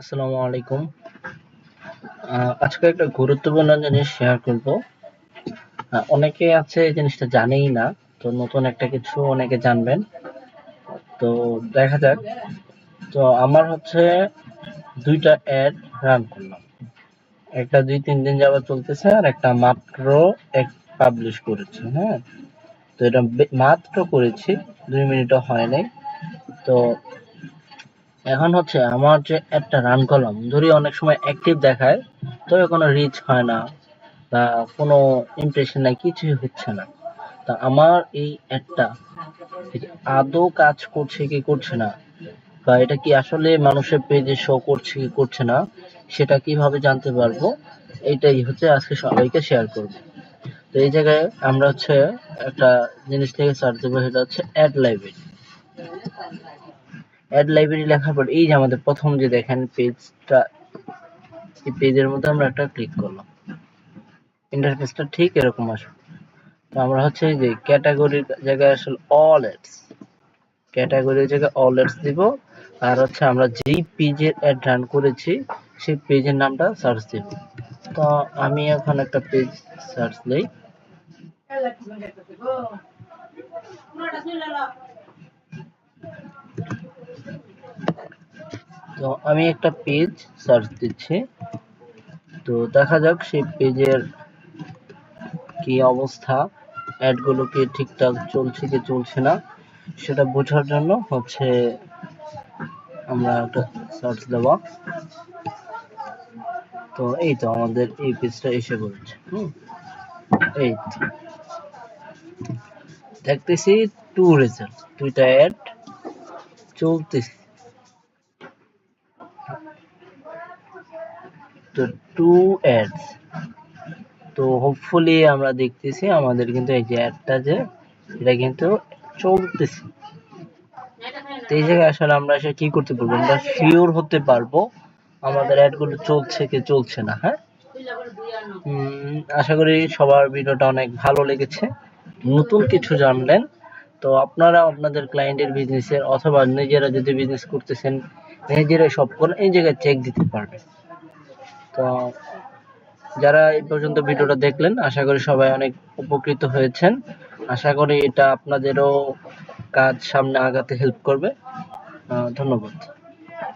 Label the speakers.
Speaker 1: আসসালামু আলাইকুম। আজকে একটা গুরুত্বপূর্ণ জিনিস শেয়ার করব। অনেকে আছে এই জিনিসটা জানেই না, তো নতুন একটা কিছু অনেকে জানবেন। তো দেখা যাক। তো আমার হচ্ছে দুইটা অ্যাড রান করলাম, একটা 2-3 দিন যাবত চলতেছে আর একটা মাত্র এক পাবলিশ করেছি। হ্যাঁ, তো এটা মাত্র করেছি, 2 মিনিটও হয় নাই। তো এখন হচ্ছে আমার যে অ্যাডটা রান করলাম, ধরি অনেক সময় অ্যাক্টিভ দেখায়, তবে কোনো রিচ হয় না বা কোনো ইমপ্রেশন নাই, কিছুই হচ্ছে না। তা আমার এই অ্যাডটা আদৌ কাজ করছে কি করছে না, বা এটা কি আসলে মানুষের পেজে শো করছে কি করছে না, সেটা কিভাবে জানতে পারবো, এইটাই হচ্ছে আজকে সবাইকে শেয়ার করব। তো এই জায়গায় আমরা হচ্ছে একটা জিনিস থেকে সার্চ দেবো, সেটা হচ্ছে অ্যাড লাইব্রেরি। অ্যাড লাইব্রেরি লেখার পর এই যে আমাদের প্রথম যে দেখেন পেজটা, এই পেজের মধ্যে আমরা একটা ক্লিক করলাম, ইন্টারফেসটা ঠিক এরকম আসবে। তো আমরা হচ্ছে এই যে ক্যাটাগরির জায়গায় আসলে অল অ্যাডস, ক্যাটাগরির জায়গায় অল অ্যাডস দিব। আর হচ্ছে আমরা যেই পেজের অ্যাড রান করেছি সেই পেজের নামটা সার্চ দিব। তো আমি এখন একটা পেজ সার্চ দেই। তো আমি একটা পেজ সার্চ দিচ্ছি, তো দেখা যাক সেই পেজের কি অবস্থা, অ্যাড গুলো কি ঠিকঠাক চলছে কি চলছে না, সেটা বোঝার জন্য হচ্ছে আমরা একটা সার্চ দেব। তো এই তো আমাদের এই পেজটা এসে পড়েছে। এই তো দেখতেছি টু রেজাল্ট, দুইটা অ্যাড চলতেছে। তো টু অ্যাডস, তো হোপফুলি আমরা দেখতেছি আমাদের কিন্তু এই যে অ্যাডটা যে এটা কিন্তু চলতেছে। তো এই জায়গায় আসলে আমরা এসে কি করতে পারবো, আমরা শিওর হতে পারবো আমাদের অ্যাড গুলো চলছে কি চলছে না। হ্যাঁ, আশা করি সবার ভিডিওটা অনেক ভালো লেগেছে, নতুন কিছু জানলেন। তো আপনারা আপনাদের ক্লায়েন্টের বিজনেসের অথবা নিজেরা যদি বিজনেস করতেছেন, নিজেরাই সব করে এই জায়গায় চেক দিতে পারবেন। তো যারা এই পর্যন্ত ভিডিওটা দেখলেন, আশা করি সবাই অনেক উপকৃত হয়েছেন। আশা করি এটা আপনাদেরও কাজ সামনে আগাতে হেল্প করবে। ধন্যবাদ।